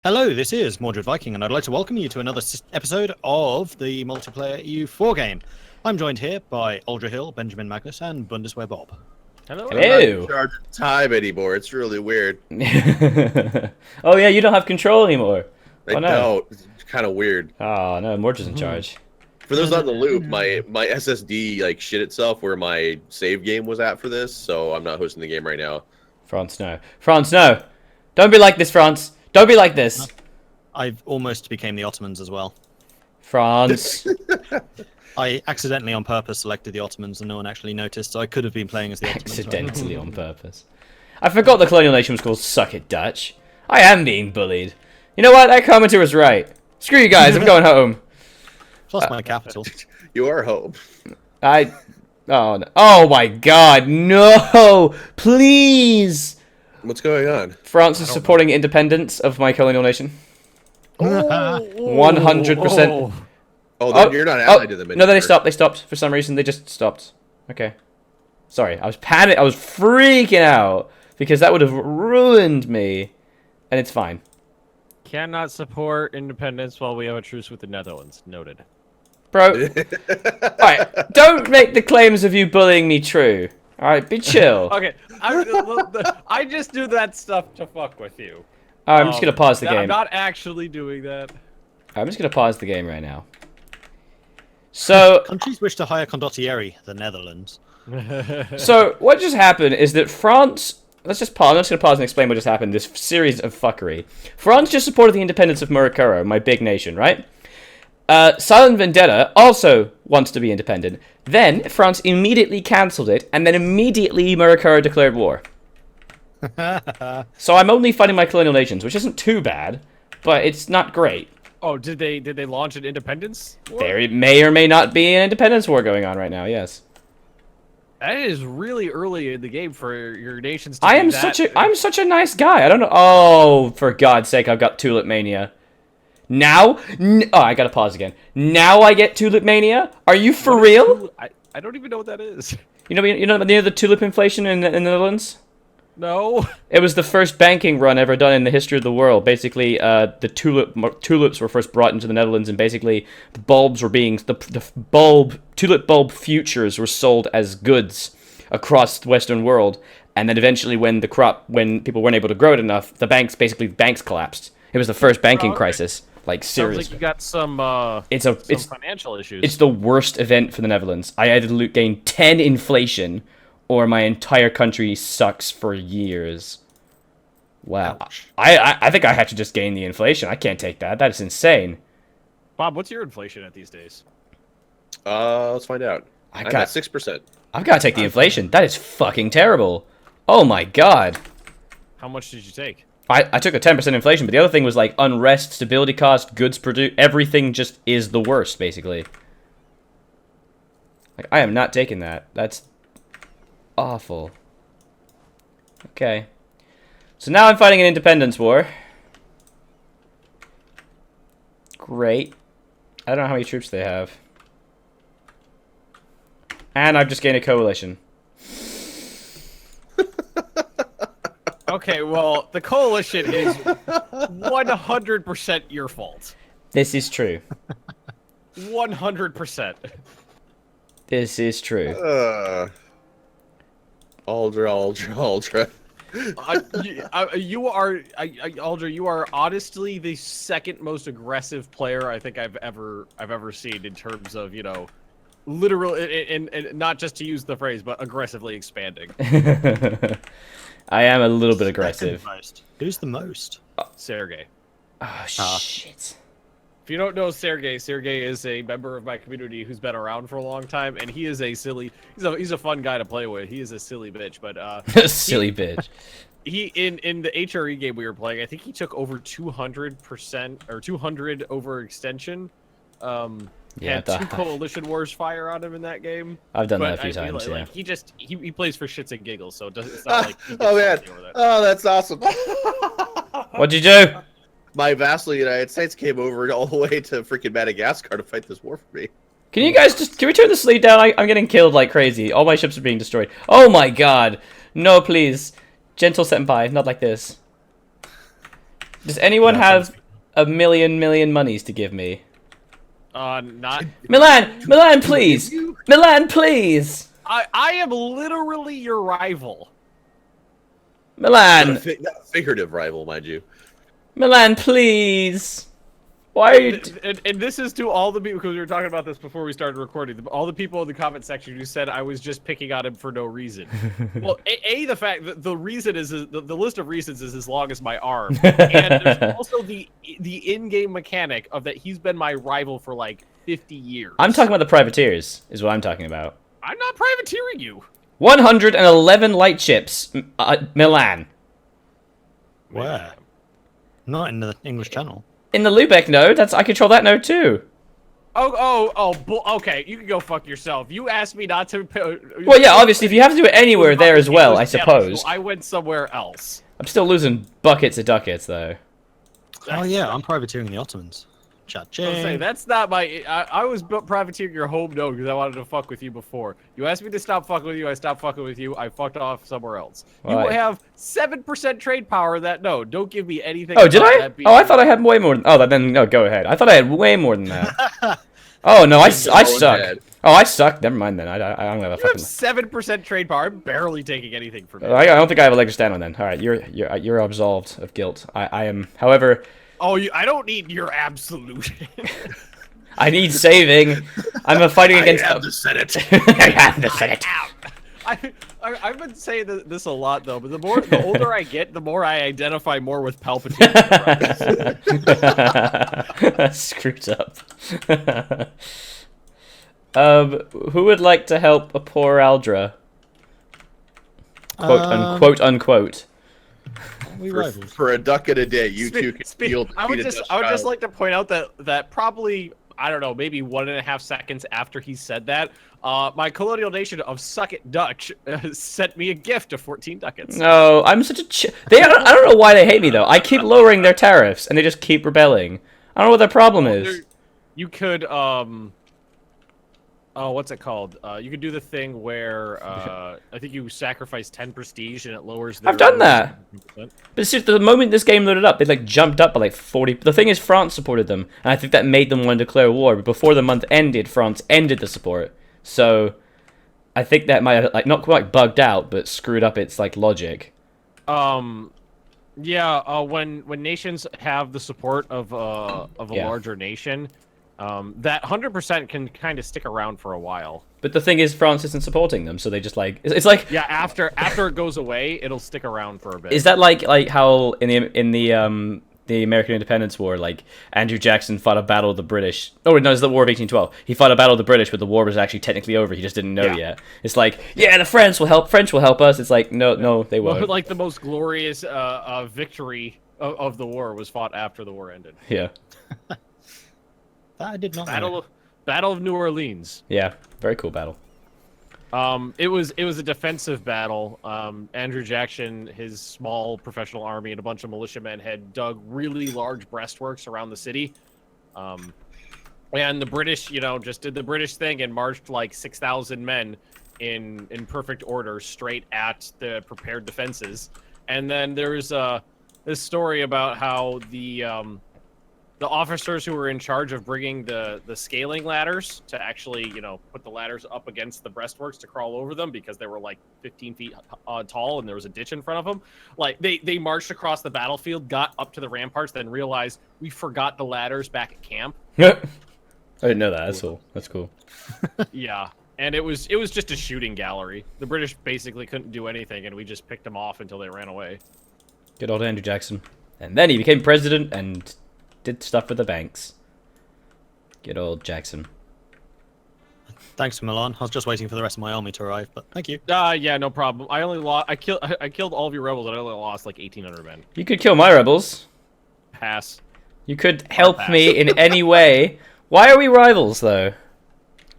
Hello, this is Mordred Viking, and I'd like to welcome you to another episode of the multiplayer EU4 game. I'm joined here by Aldra Hill, Benjamin Magnus, and Bundeswehr Bob. Hello. I'm not in charge of time anymore. It's really weird. Oh yeah, you don't have control anymore. I Oh, no. don't. It's kind of weird. Oh no, Mordred's in charge. For those not in the loop, my SSD like shit itself where my save game was at for this, so I'm not hosting the game right now. France, no. France, no. Don't be like this, France. Don't be like this. I've almost became the Ottomans as well. France. I accidentally on purpose selected the Ottomans and no one actually noticed, so I could have been playing as the Ottomans. Accidentally on purpose. I forgot the colonial nation was called Suck It Dutch. I am being bullied. You know what? That commenter was right. Screw you guys, I'm going home. Plus my capital. You are home. Oh, no. Oh my god, no! Please! What's going on? France is supporting independence of my colonial nation. 100%. Oh, then you're not allied to them anymore. No, they stopped. They stopped for some reason. They just stopped. Okay. Sorry, I was panicked. I was freaking out because that would have ruined me, and it's fine. Cannot support independence while we have a truce with the Netherlands. Noted. Bro, alright, don't make the claims of you bullying me true. Alright, be chill. Okay, I just do that stuff to fuck with you. Alright, I'm just gonna pause the game. I'm not actually doing that. I'm just gonna pause the game right now. So, Countries wish to hire condottieri, the Netherlands. so what just happened is that France. Let's just pause. I'm just gonna pause and explain what just happened. This series of fuckery. France just supported the independence of Murukuru, my big nation, right? Silent Vendetta also wants to be independent. Then France immediately cancelled it, and then immediately Murukuru declared war. So I'm only fighting my colonial nations, which isn't too bad, but it's not great. Oh, did they launch an independence war? There may or may not be an independence war going on right now. Yes. That is really early in the game for your nations. To I'm such a nice guy. I don't know. Oh, for God's sake, I've got Tulip Mania. Now? Oh, I gotta pause again. Now I get Tulip Mania? Are you for real? I don't even know what that is. You know the tulip inflation in the Netherlands? No. It was the first banking run ever done in the history of the world. Basically, the tulips were first brought into the Netherlands, and basically the bulbs were being tulip bulb futures were sold as goods across the Western world. And then eventually, when people weren't able to grow it enough, the banks collapsed. It was the first banking crisis. Like, seriously. Sounds like you got some financial issues. It's the worst event for the Netherlands. I either gain 10 inflation, or my entire country sucks for years. Wow. I think I have to just gain the inflation. I can't take that. That is insane. Bob, what's your inflation at these days? Let's find out. I'm at 6%. I've got to take the inflation. That is fucking terrible. Oh my god. How much did you take? I took a 10% inflation, but the other thing was like unrest, stability cost, goods produced. Everything just is the worst, basically. Like, I am not taking that. That's awful. Okay. So now I'm fighting an independence war. Great. I don't know how many troops they have. And I've just gained a coalition. Okay, well, the coalition is 100% your fault. This is true. 100%. This is true. Aldra. Aldra, you are honestly the second most aggressive player I think I've ever seen in terms of, you know, literal and not just to use the phrase, but aggressively expanding. I am a little bit aggressive. Who's the most? Sergey. Oh, shit. If you don't know Sergey is a member of my community who's been around for a long time, and he is he's a fun guy to play with. He is a silly bitch, but silly bitch. He in the HRE game we were playing, I think he took over 200% or 200 over extension. Yeah, had 2 coalition wars fire on him in that game. I've done that a few times. Yeah. Like, he plays for shits and giggles, so it's not like. Oh man! Oh, that's awesome. What'd you do? My vassal United States came over all the way to freaking Madagascar to fight this war for me. Can you guys can we turn the sleep down? I'm getting killed like crazy. All my ships are being destroyed. Oh my god! No, please, gentle senpai, not like this. Does anyone Yeah, have a million monies to give me? Not. Milan, please! Milan, please! I am literally your rival. Milan! Not a figurative rival, mind you. Milan, please! Why are you... And this is to all the people, because we were talking about this before we started recording, all the people in the comment section who said I was just picking on him for no reason. Well, the fact that the reason is the list of reasons is as long as my arm. And there's also the in-game mechanic of that he's been my rival for like 50 years. I'm talking about the privateers, is what I'm talking about. I'm not privateering you. 111 light ships, Milan. Where? Not in the English Channel. In the Lubeck node, I control that node too. Okay, you can go fuck yourself. You asked me not to... Well, yeah, obviously, if you have to do it anywhere there as well, I suppose. So I went somewhere else. I'm still losing buckets of ducats, though. Oh yeah, I'm privateering the Ottomans. Cha-ching. That's not my... I was privateering your home node because I wanted to fuck with you before. You asked me to stop fucking with you, I stopped fucking with you, I fucked off somewhere else. Well, you have 7% trade power in that node. Don't give me anything... Oh, did I? Oh, I thought I had way more than... Oh, then, no, go ahead. I thought I had way more than that. Oh, no, I suck. Oh, I suck. Never mind, then. I don't have a fucking... You have 7% trade power. I'm barely taking anything from you. I don't think I have a leg to stand on, then. All right, you're absolved of guilt. I am, however... Oh, I don't need your absolution. I need saving. I'm fighting against... I have the Senate. I have the Senate. I've been saying this a lot, though, but the older I get, the more I identify more with Palpatine. That's screwed up. Who would like to help a poor Aldra? Quote unquote. For a ducat a day, you two can field. I would just like to point out that probably, I don't know, maybe 1.5 seconds after he said that, my colonial nation of Suck It Dutch sent me a gift of 14 ducats. No, I'm such a I don't know why they hate me though. I keep lowering their tariffs and they just keep rebelling. I don't know what their problem is. You could what's it called? You could do the thing where I think you sacrifice 10 prestige and it lowers their... I've done that. 10%. But it's just the moment this game loaded up, they like jumped up by like 40. The thing is, France supported them, and I think that made them want to declare war. But before the month ended, France ended the support. So I think that might have like not quite bugged out, but screwed up its like logic. Yeah. When nations have the support of a larger nation. That 100% can kind of stick around for a while. But the thing is, France isn't supporting them, so they just like it's like yeah. After it goes away, it'll stick around for a bit. Is that like how in the American Independence War, like Andrew Jackson fought a battle of the British? Oh no, it's the War of 1812. He fought a battle of the British, but the war was actually technically over. He just didn't know yet. It's like the French will help. French will help us. It's like no, they won't. Well, like the most glorious victory of the war was fought after the war ended. Yeah. That I did not know. Battle of New Orleans. Yeah, very cool battle. It was a defensive battle. Andrew Jackson, his small professional army, and a bunch of militiamen had dug really large breastworks around the city. And the British, just did the British thing and marched like 6,000 men in perfect order straight at the prepared defenses. And then there's this story about how the officers who were in charge of bringing the scaling ladders to actually, put the ladders up against the breastworks to crawl over them because they were like 15 feet tall and there was a ditch in front of them. Like they marched across the battlefield, got up to the ramparts, then realized we forgot the ladders back at camp. I didn't know that. That's cool. That's cool. Yeah. And it was just a shooting gallery. The British basically couldn't do anything and we just picked them off until they ran away. Good old Andrew Jackson. And then he became president and did stuff with the banks. Good old Jackson. Thanks, Milan. I was just waiting for the rest of my army to arrive, but thank you. Yeah, no problem. I killed all of your rebels, and I only lost like 1,800 men. You could kill my rebels. Pass. You could help me in any way. Why are we rivals, though?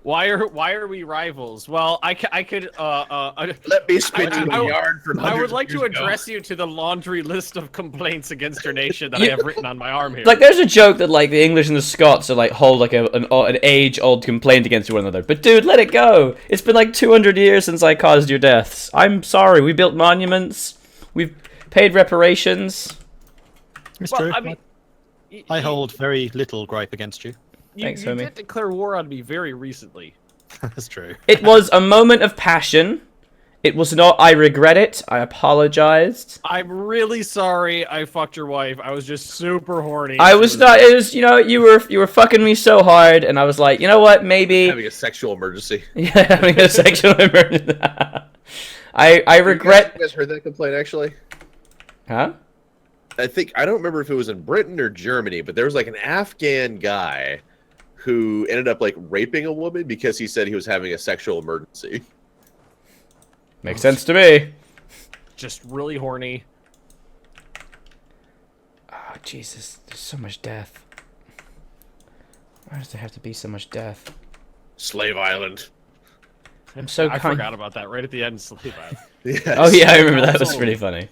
Why are we rivals? Well, I could let me spin you a yarn from. I would like to address you to the laundry list of complaints against your nation that I have written on my arm here. Like, there's a joke that like the English and the Scots are like hold like an age-old complaint against one another. But dude, let it go. It's been like 200 years since I caused your deaths. I'm sorry. We built monuments. We've paid reparations. It's Well, true. I mean, I hold very little gripe against you. Thanks, you homie. did declare war on me very recently. That's true. It was a moment of passion. It was not. I regret it. I apologized. I'm really sorry I fucked your wife. I was just super horny. I was not. It was, you were fucking me so hard, and I was like, you know what? Maybe Having a sexual emergency. yeah, having a sexual emergency. I regret. You guys heard that complaint actually? Huh? I don't remember if it was in Britain or Germany, but there was like an Afghan guy who ended up like raping a woman because he said he was having a sexual emergency. Makes sense to me. just really horny. Oh Jesus! There's so much death. Why does there have to be so much death? Slave Island. I'm so I kind. forgot about that right at the end. Sleep Island. Yes. Oh yeah, I remember that. Was pretty funny.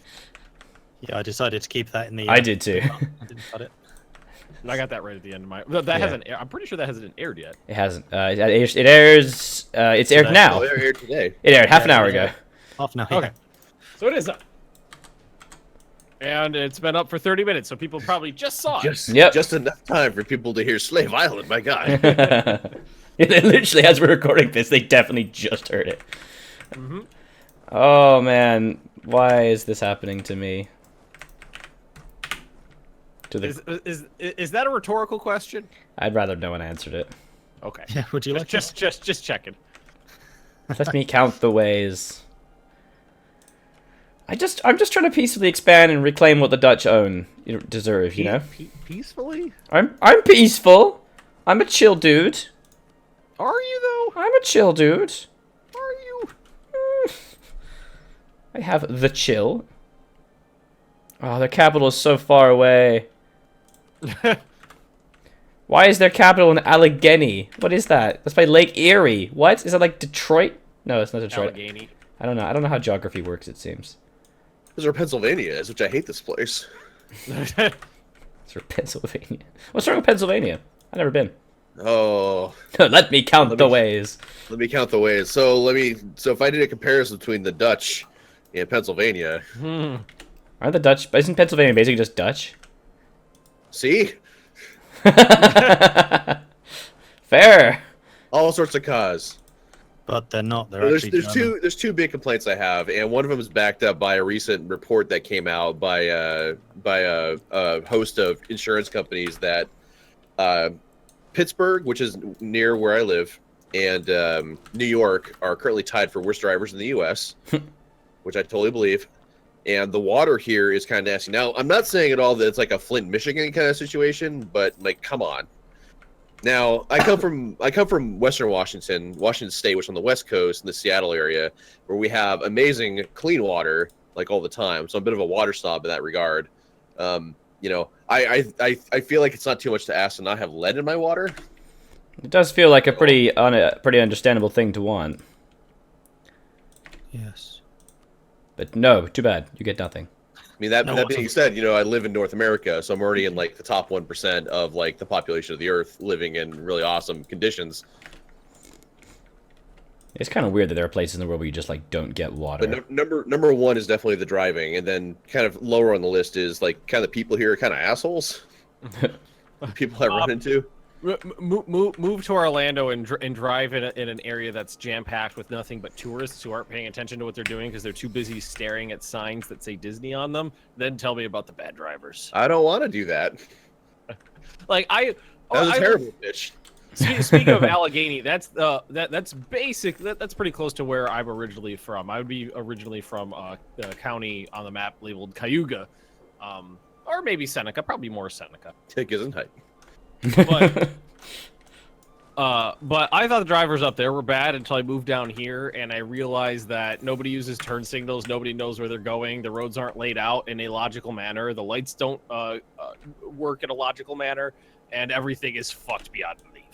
Yeah, I decided to keep that in the. I did too. I didn't cut it. And I got that right at the end of my. That hasn't. I'm pretty sure that hasn't aired yet. It hasn't. It airs. It's aired Today. now. Oh, they're here today. It aired half an Yeah, hour yeah. ago. Half an hour. Okay. So it is up. And it's been up for 30 minutes, so people probably just saw it. Yep. Just enough time for people to hear Slave Island. My God. Literally, as we're recording this, they definitely just heard it. Mm-hmm. Oh man, why is this happening to me? To the... Is that a rhetorical question? I'd rather no one answered it. Okay. Yeah, would you like just checking. Let me count the ways. I'm just trying to peacefully expand and reclaim what the Dutch own, deserve. You know. Peacefully? I'm peaceful. I'm a chill dude. Are you though? I'm a chill dude. Are you? I have the chill. Oh, their capital is so far away. Why is their capital in Allegheny? What is that? That's by Lake Erie. What? Is that like Detroit? No, it's not Detroit. Allegheny. I don't know. I don't know how geography works, it seems. This is where Pennsylvania is, which I hate this place. It's for Pennsylvania. What's wrong with Pennsylvania? I've never been. Oh, Let me count the ways. let me count the ways. So if I did a comparison between the Dutch and Pennsylvania, Aren't the Dutch... Isn't Pennsylvania basically just Dutch? see? Fair. All sorts of cause. But they're not. They're Well, actually German. there's two big complaints I have, and one of them is backed up by a recent report that came out by a host of insurance companies that Pittsburgh, which is near where I live, and New York are currently tied for worst drivers in the U.S., which I totally believe. And the water here is kind of nasty. Now, I'm not saying at all that it's like a Flint, Michigan kind of situation, but like, come on. Now, I come from Western Washington State, which is on the West Coast in the Seattle area, where we have amazing clean water like all the time. So I'm a bit of a water snob in that regard. I feel like it's not too much to ask to not have lead in my water. It does feel like a pretty understandable thing to want. Yes. But no, too bad. You get nothing. I mean, that No, being said, I live in North America, so I'm already in like the top 1% of like the population of the Earth, living in really awesome conditions. It's kind of weird that there are places in the world where you just like don't get water. But number one is definitely the driving, and then kind of lower on the list is like kind of people here are kind of assholes. People I run into. Move to Orlando and drive in an area that's jam-packed with nothing but tourists who aren't paying attention to what they're doing because they're too busy staring at signs that say Disney on them. Then tell me about the bad drivers. I don't want to do that. Like That was a terrible bitch. Speaking of Allegheny, that's basic. That's pretty close to where I'm originally from. I would be originally from a county on the map labeled Cayuga, or maybe Seneca. Probably more Seneca. Tick isn't height. But I thought the drivers up there were bad until I moved down here and I realized that nobody uses turn signals, nobody knows where they're going, the roads aren't laid out in a logical manner, the lights don't work in a logical manner, and everything is fucked beyond belief.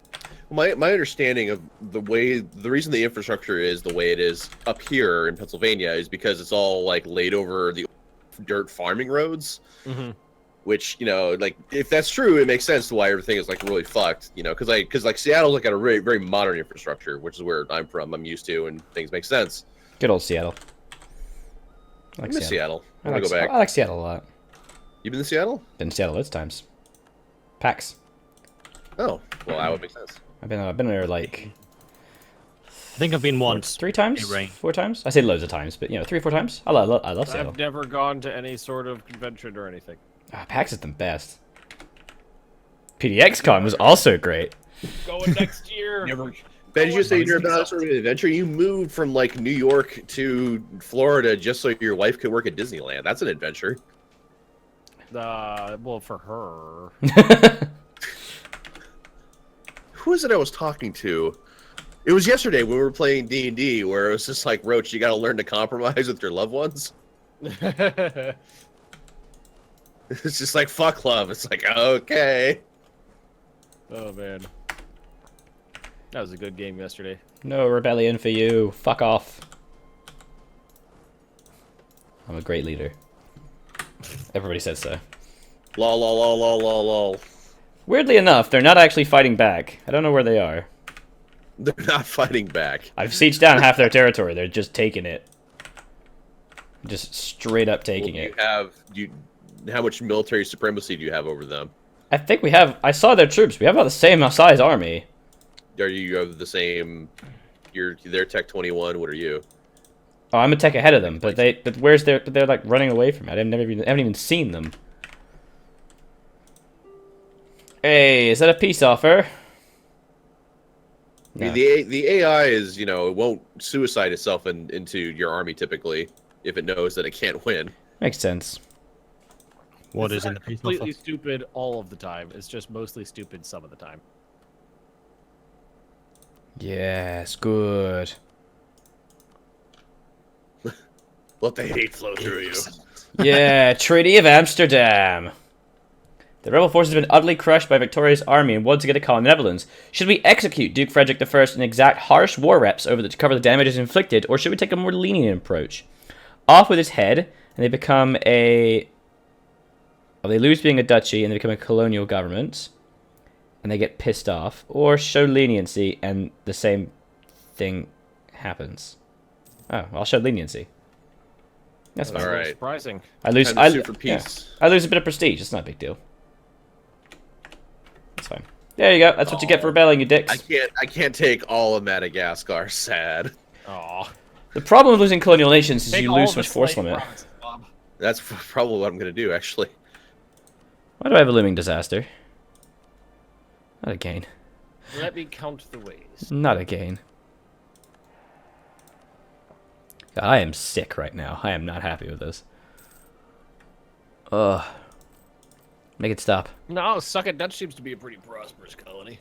My understanding of the reason the infrastructure is the way it is up here in Pennsylvania is because it's all like laid over the dirt farming roads. Mm-hmm. Which, like, if that's true, it makes sense to why everything is, like, really fucked, because Seattle's, like, got a very, very modern infrastructure, which is where I'm from, I'm used to, and things make sense. Good old Seattle. I miss Seattle. I I want to go back. I like Seattle a lot. You been to Seattle? Been to Seattle loads of times. PAX. Oh, well, that would make sense. I've been there like I think I've been once. 3 times, It rained. 4 times. I say loads of times, but 3 or 4 times. I love Seattle. I've never gone to any sort of convention or anything. PAX is the best. PDXCon was also great. Going next year. Ben, did you say you're about sort of an adventure? You moved from like New York to Florida just so your wife could work at Disneyland. That's an adventure. Well, for her. Who is it I was talking to? It was yesterday when we were playing D&D, where it was just like, Roach, you got to learn to compromise with your loved ones. It's just like, fuck love. It's like, okay. Oh, man. That was a good game yesterday. No rebellion for you. Fuck off. I'm a great leader. Everybody says so. Lol, lol, lol, lol, lol, lol. Weirdly enough, they're not actually fighting back. I don't know where they are. They're not fighting back. I've sieged down half their territory. They're just taking it. Just straight up taking it. How much military supremacy do you have over them? I think we have... I saw their troops. We have about the same size army. Are you of the same... They're Tech 21, what are you? Oh, I'm a tech ahead of them, but where's their... They're like running away from it. I haven't even seen them. Hey, is that a peace offer? No. I mean, the AI is, it won't suicide itself into your army typically if it knows that it can't win. Makes sense. What It's is in not the peace completely offer? stupid all of the time. It's just mostly stupid some of the time. Yes, good. Let the hate flow through you. Yeah, Treaty of Amsterdam. The rebel forces have been utterly crushed by Victoria's army and once again to colony the Netherlands. Should we execute Duke Frederick I and exact harsh war reps to cover the damages inflicted, or should we take a more lenient approach? Off with his head, and they become a... Well, they lose being a duchy, and they become a colonial government, and they get pissed off. Or show leniency, and the same thing happens. Oh, I'll show leniency. That's fine. All right. Surprising. I lose for peace. I lose a bit of prestige. It's not a big deal. That's fine. There you go. That's what you get for rebelling, you dicks. I can't take all of Madagascar. Sad. Aw. The problem with losing colonial nations is Take you all lose the so much force slave limit. provinces, Bob. That's probably what I'm gonna do, actually. Why do I have a looming disaster? Not again. Let me count the ways. Not again. God, I am sick right now. I am not happy with this. Ugh. Make it stop. No, Suck It Dutch seems to be a pretty prosperous colony.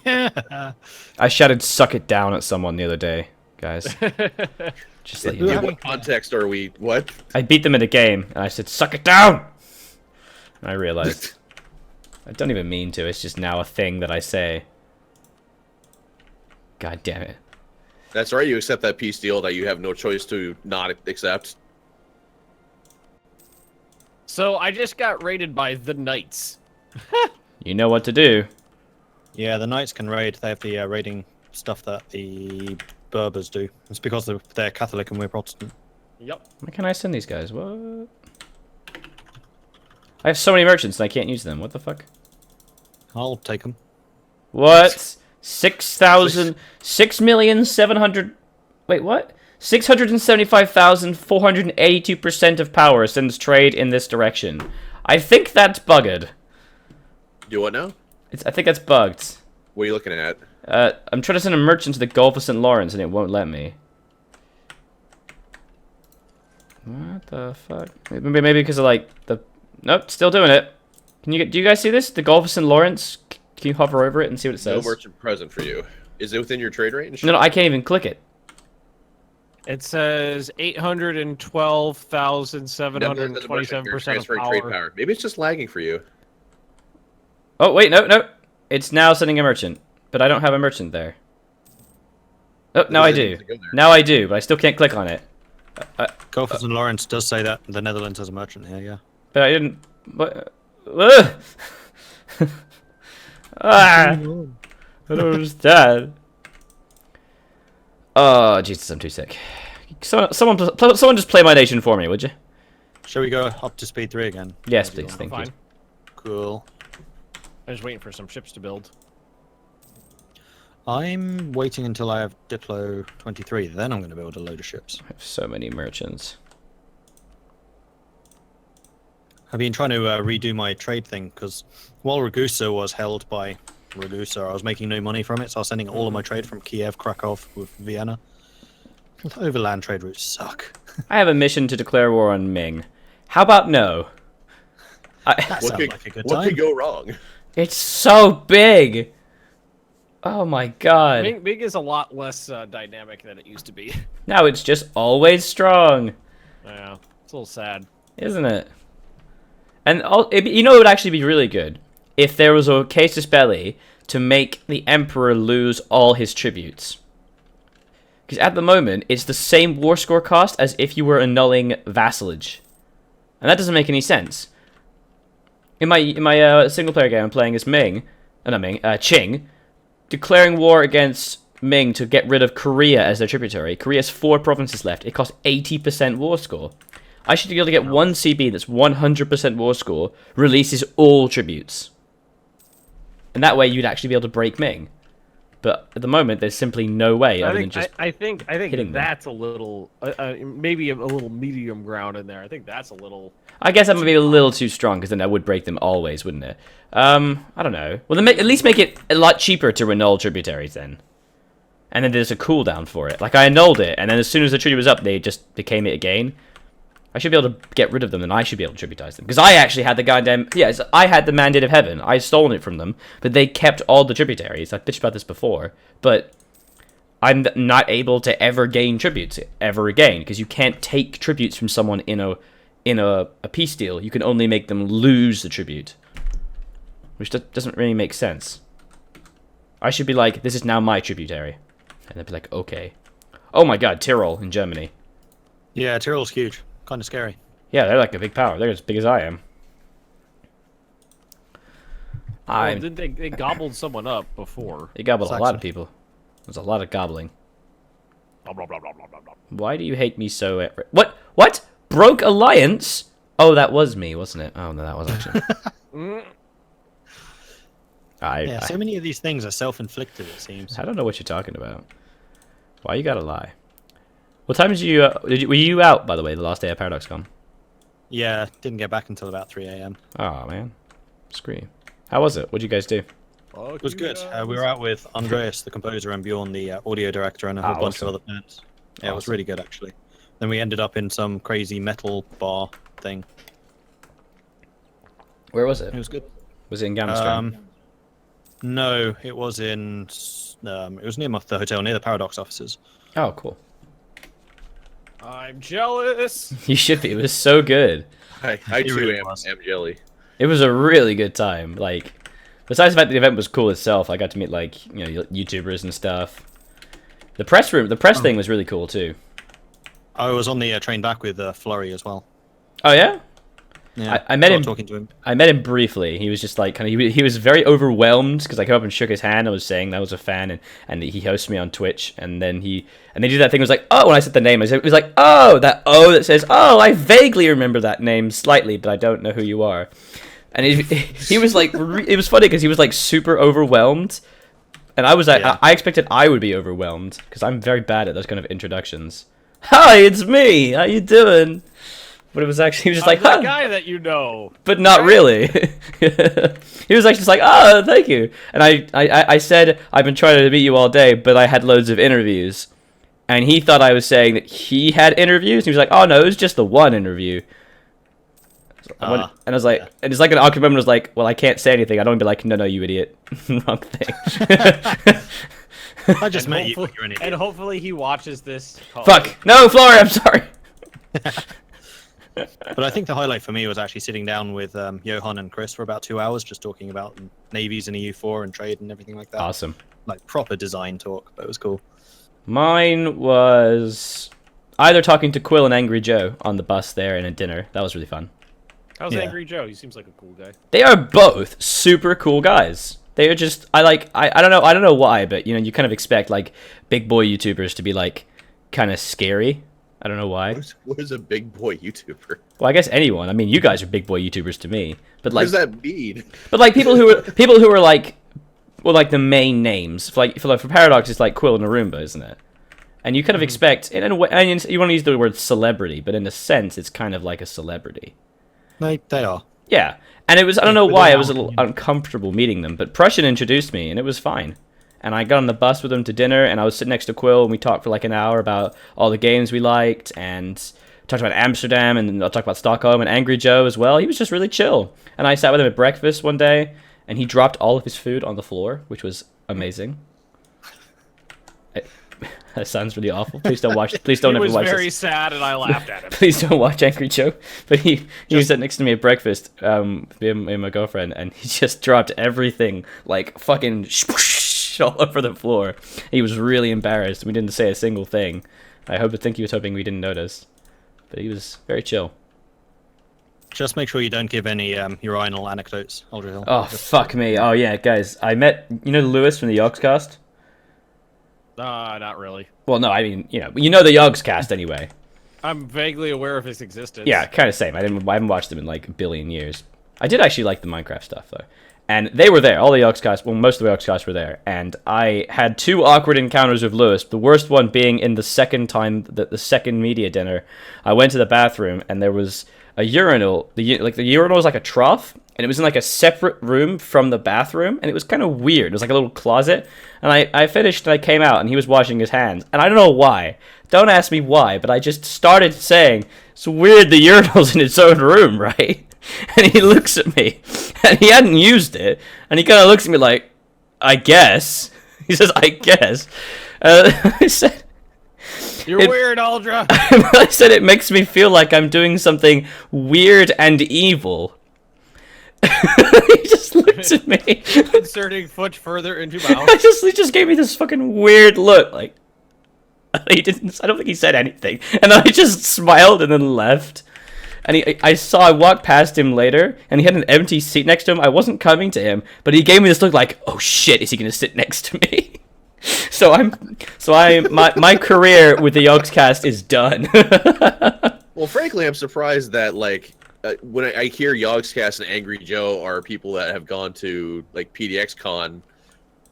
Yeah. I shouted "suck it down" at someone the other day, guys. Just let you In know. what context are we? What? I beat them in a game, and I said "suck it down," and I realized I don't even mean to. It's just now a thing that I say. God damn it! That's right. You accept that peace deal that you have no choice to not accept. So I just got raided by the Knights. You know what to do. Yeah, the Knights can raid. They have the raiding stuff that the Berbers do. It's because they're Catholic and we're Protestant. Yep. Why can't I send these guys? What? I have so many merchants and I can't use them. What the fuck? I'll take them. What? 6,700... Wait, what? 675,482% of power sends trade in this direction. I think that's bugged. Do what now? I think that's bugged. What are you looking at? I'm trying to send a merchant to the Gulf of St. Lawrence and it won't let me. What the fuck? Maybe because of like the... Nope, still doing it. Do you guys see this? The Gulf of St. Lawrence? Can you hover over it and see what it says? No merchant present for you. Is it within your trade range? No, I can't even click it. It says 812,727% of Trade power. power. Maybe it's just lagging for you. Oh, wait, no. It's now sending a merchant, but I don't have a merchant there. Oh, now I do. Now I do, but I still can't click on it. Gulf of St. Lawrence does say that the Netherlands has a merchant here, yeah. But I didn't... What? Ah! I don't understand. Oh, Jesus, I'm too sick. Someone just play my nation for me, would you? Shall we go up to speed 3 again? Yes, Or do you please. want- Thank you. Fine. Cool. I'm just waiting for some ships to build. I'm waiting until I have Diplo 23. Then I'm going to build a load of ships. I have so many merchants. I've been trying to redo my trade thing because while Ragusa was held by Ragusa, I was making no money from it, so I was sending all of my trade from Kiev, Krakow, with Vienna. Overland trade routes suck. I have a mission to declare war on Ming. How about no? That What sounds could, like a good what time. could go wrong? It's so big. Oh my god. Big is a lot less dynamic than it used to be. Now it's just always strong, Yeah, it's a little sad. isn't it? And you know, it would actually be really good if there was a casus belli to make the emperor lose all his tributes. Because at the moment, it's the same war score cost as if you were annulling vassalage, and that doesn't make any sense. In my single player game, I'm playing as Qing, declaring war against Ming to get rid of Korea as their tributary. Korea has 4 provinces left. It costs 80% war score. I should be able to get one CB that's 100% war score, releases all tributes. And that way you'd actually be able to break Ming. But at the moment, there's simply no way other than just I think hitting them. that's a little maybe a little medium ground in there. I think that's a little. I guess that might be a little too strong, because then that would break them always, wouldn't it? I don't know. Well, then at least make it a lot cheaper to annul tributaries then. And then there's a cooldown for it. Like, I annulled it, and then as soon as the treaty was up, they just became it again. I should be able to get rid of them, and I should be able to tributize them. Because I actually had the goddamn... Yes, I had the Mandate of Heaven. I stolen it from them, but they kept all the tributaries. I've bitched about this before, but I'm not able to ever gain tributes ever again, because you can't take tributes from someone in a peace deal. You can only make them lose the tribute, which doesn't really make sense. I should be like, this is now my tributary, and they'd be like, okay. Oh my god, Tyrol in Germany. Yeah, Tyrol's huge. Kind of scary. Yeah, they're like a big power. They're as big as I am. Well, didn't they gobbled someone up before? They gobbled a lot of Saxon. people. There's a lot of gobbling. Blah, blah, blah, blah, blah, blah, blah. Why do you hate me so? What? What? Broke alliance? Oh, that was me, wasn't it? Oh no, that was actually. Yeah, so many of these things are self-inflicted, it seems. I don't know what you're talking about. Why you gotta lie? What time did you? Were you out, by the way, the last day of ParadoxCon? Yeah, didn't get back until about 3 a.m. Oh man, screw you. How was it? What'd you guys do? It was good. We were out with Andreas, the composer, and Bjorn, the audio director, and a whole bunch awesome. of other fans. Yeah, it was really good, actually. Then we ended up in some crazy metal bar thing. Where was it? It was good. Was it in Gamma No, it was in... it was near the hotel, near the Paradox offices. Oh, cool. I'm jealous. You should be. It was so good. I It too really am was. jelly. It was a really good time. Like, besides the fact that the event was cool itself, I got to meet like YouTubers and stuff. The press thing was really cool too. I was on the train back with Flurry as well. Oh yeah, Yeah, I met got him. talking to him. I met him briefly. He was just like he was very overwhelmed because I came up and shook his hand. I was saying that I was a fan, and he hosted me on Twitch. And then they did that thing. It was like, oh, when I said the name, it was like, oh, that O that says, oh, I vaguely remember that name slightly, but I don't know who you are. And he was like, it was funny because he was like super overwhelmed, and I was like, Yeah. I expected I would be overwhelmed because I'm very bad at those kind of introductions. Hi, it's me. How you doing? But it was actually he was just like, that huh. guy that you know. But not really. He was like just like, oh, thank you. And I said, I've been trying to meet you all day, but I had loads of interviews. And he thought I was saying that he had interviews. He was like, oh no, it was just the one interview. And I was like, and it's like an awkward moment. Was like, well, I can't say anything. I don't want to be like, no, you idiot. Wrong thing. I just And met you. hopefully- You're an idiot. And hopefully he watches this. Fuck. No, Flora, I'm sorry. But I think the highlight for me was actually sitting down with Johan and Chris for about 2 hours, just talking about navies and EU4 and trade and everything like that. Awesome. Like proper design talk, but it was cool. Mine was either talking to Quill and Angry Joe on the bus there and a dinner. That was really fun. How's Yeah. Angry Joe? He seems like a cool guy. They are both super cool guys. They are just I don't know why, but you kind of expect like big boy YouTubers to be like kind of scary, I don't know why. What is a big boy YouTuber? Well, I guess anyone. I mean, you guys are big boy YouTubers to me. But What like, does that mean? but like people who are like, well, like the main names. For Paradox, it's like Quill and Arumba, isn't it? And you kind of expect, in a way, and you want to use the word celebrity, but in a sense, it's kind of like a celebrity. They are. Yeah, and it was, I don't know but why, they're I was a not, little you know. uncomfortable meeting them, but Prussian introduced me, and it was fine. And I got on the bus with him to dinner, and I was sitting next to Quill, and we talked for like an hour about all the games we liked, and talked about Amsterdam, and I'll talk about Stockholm, and Angry Joe as well. He was just really chill. And I sat with him at breakfast one day, and he dropped all of his food on the floor, which was amazing. That sounds really awful. Please don't watch. Please don't He ever was watch very this. sad, and I laughed at him. Please don't watch Angry Joe. But he was sitting next to me at breakfast, me and my girlfriend, and he just dropped everything like fucking all over the floor. He was really embarrassed. We didn't say a single thing. I think he was hoping we didn't notice, but he was very chill. Just make sure you don't give any urinal anecdotes, Aldrich. Oh fuck me! Oh yeah, guys, I met Lewis from the Yogscast. Not really. Well, no, I mean you know the Yogscast anyway. I'm vaguely aware of his existence. Yeah, kind of same. I haven't watched them in like a billion years. I did actually like the Minecraft stuff though, and they were there. All the Yogscast, well, most of the Yogscast were there, and I had 2 awkward encounters with Lewis. The worst one being in the second time, the second media dinner. I went to the bathroom and there was a urinal. The urinal was like a trough, and it was in like a separate room from the bathroom, and it was kind of weird. It was like a little closet, and I finished and I came out, and he was washing his hands, and I don't know why. Don't ask me why, but I just started saying, it's weird the urinal's in its own room, right? And he looks at me, and he hadn't used it, and he kind of looks at me like, I guess. He says, I guess. I said, You're weird, Aldra. I said it makes me feel like I'm doing something weird and evil. He just looked at me. Inserting foot further into mouth. He just gave me this fucking weird look, like he didn't. I don't think he said anything, and then I just smiled and then left. And I walked past him later, and he had an empty seat next to him. I wasn't coming to him, but he gave me this look like, oh shit, is he gonna sit next to me? My career with the Yogscast is done. Well, frankly, I'm surprised that like when I hear Yogscast and Angry Joe are people that have gone to like PDX Con,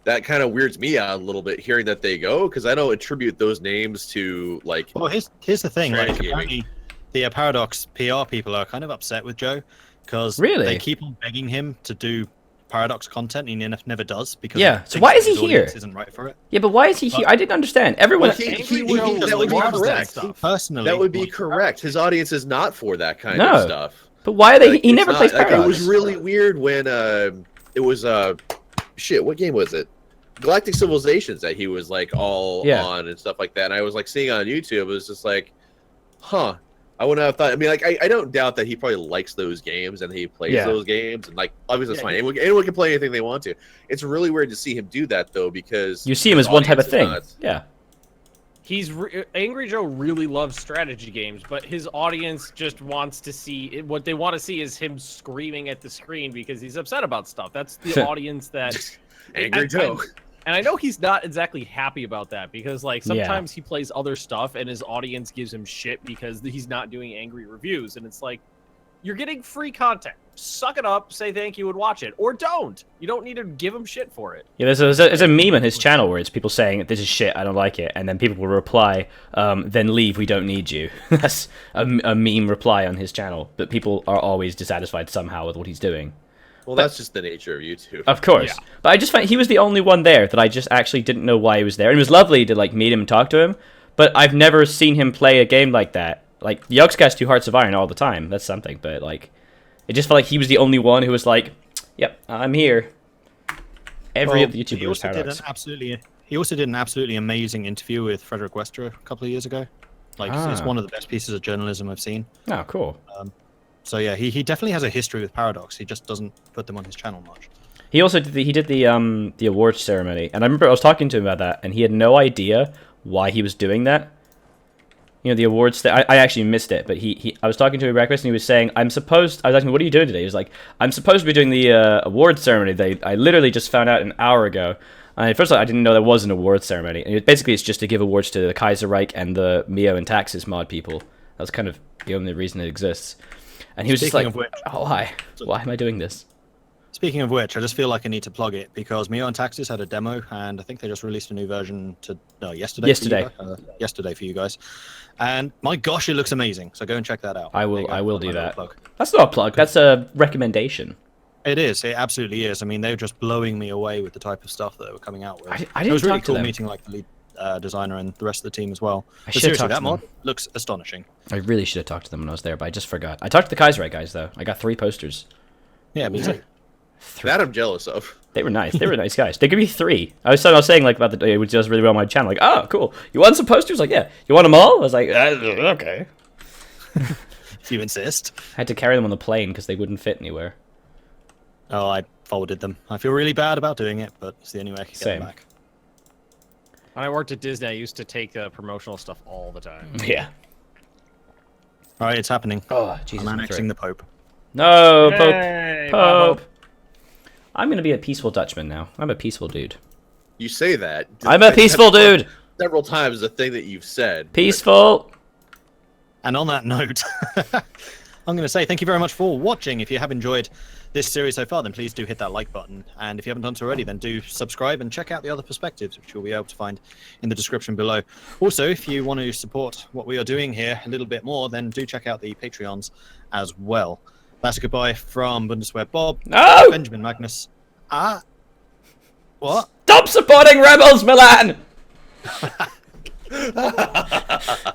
that kind of weirds me out a little bit hearing that they go, because I don't attribute those names to like. Well, here's the thing. Like, strategy gaming. apparently, the Paradox PR people are kind of upset with Joe because Really? they keep on begging him to do Paradox content, and he never does because Yeah, he so thinks why is his he here? audience Isn't right for it. Yeah, but why is he here? I didn't understand. Everyone. Well, he would Joe that would be loves that correct. stuff. Personally, That would be like, correct. His audience is not for that kind No. of stuff. But why are they? Like, He it's never not- plays like, Paradox. It was really weird when it was shit. What game was it? Galactic Civilizations that he was like all Yeah. on and stuff like that. And I was like seeing on YouTube. It was just like, huh. I wouldn't have thought. I mean, like I don't doubt that he probably likes those games and he plays Yeah. those games, and like obviously it's Yeah, fine. Anyone can play anything they want to. It's really weird to see him do that though, because You see him his as one type of audience is thing. not. Yeah. Angry Joe really loves strategy games, but his audience just wants to see what they want to see is him screaming at the screen because he's upset about stuff. That's the audience that Angry Joe. And I know he's not exactly happy about that because like Yeah. sometimes he plays other stuff and his audience gives him shit because he's not doing angry reviews, and it's like, you're getting free content. Suck it up, say thank you, and watch it, or don't. You don't need to give him shit for it. Yeah, there's a meme on his channel where it's people saying, this is shit, I don't like it, and then people will reply, then leave, we don't need you. That's a meme reply on his channel, but people are always dissatisfied somehow with what he's doing. Well, that's just the nature of YouTube. Of course. Yeah. But I just find he was the only one there that I just actually didn't know why he was there. And it was lovely to like meet him and talk to him, but I've never seen him play a game like that. Like, the Yogscast 2 Hearts of Iron all the time. That's something, but like, it just felt like he was the only one who was like, yep, I'm here. Every well, other YouTuber he was also did Paradox. he also did an absolutely amazing interview with Frederick Wester a couple of years ago. Like, it's Ah. one of the best pieces of journalism I've seen. Oh, cool. So yeah, he definitely has a history with Paradox. He just doesn't put them on his channel much. He also did the awards ceremony, and I remember I was talking to him about that, and he had no idea why he was doing that. You know, the awards that I actually missed it, but I was talking to him at breakfast, and he was saying, I was asking him, what are you doing today? He was like, I'm supposed to be doing the awards ceremony. I literally just found out an hour ago. First of all, I didn't know there was an award ceremony. And basically, it's just to give awards to the Kaiserreich and the Mio and Taxis mod people. That's kind of the only reason it exists. And he was Speaking just of like, which- "Oh, why am I doing this?" Speaking of which, I just feel like I need to plug it because Mio and Taxis had a demo, and I think they just released a new version yesterday. Yesterday. Yesterday for you guys, and my gosh, it looks amazing. So go and check that out. I will. There you go, I will my do little that. plug. That's not a plug. That's a recommendation. It is. It absolutely is. I mean, they were just blowing me away with the type of stuff that they were coming out with. I It didn't was really talk to cool them. meeting like the lead designer and the rest of the team as well. I But should seriously, talk to that mod them. looks astonishing. I really should have talked to them when I was there, but I just forgot. I talked to the Kaiserreich guys though. I got 3 posters. Yeah, me too. That I'm jealous of. They were nice. They were nice guys. They gave me 3. I was saying like about it does really well on my channel. Like, oh, cool. You want some posters? Like, yeah. You want them all? I was like, okay. If you insist. I had to carry them on the plane because they wouldn't fit anywhere. Oh, I folded them. I feel really bad about doing it, but it's the only way I can get Same. them back. When I worked at Disney, I used to take promotional stuff all the time. Yeah. All right, it's happening. Oh, Jesus. I'm I'm annexing the Pope. No, Pope. Hey, Pope. Bobo. I'm gonna be a peaceful Dutchman now. I'm a peaceful dude. You say that. I'm a peaceful dude. Several times the thing that you've said. Peaceful. And on that note, I'm going to say thank you very much for watching. If you have enjoyed this series so far, then please do hit that like button. And if you haven't done so already, then do subscribe and check out the other perspectives, which you'll be able to find in the description below. Also, if you want to support what we are doing here a little bit more, then do check out the Patreons as well. That's a goodbye from Bundeswehr Bob, No! Benjamin Magnus. What? Stop supporting rebels, Milan!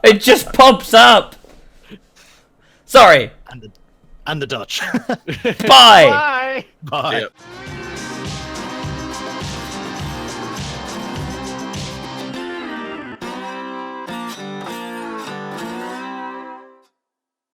It just pops up. Sorry. And the Dutch. Bye. Bye. Bye. Yeah.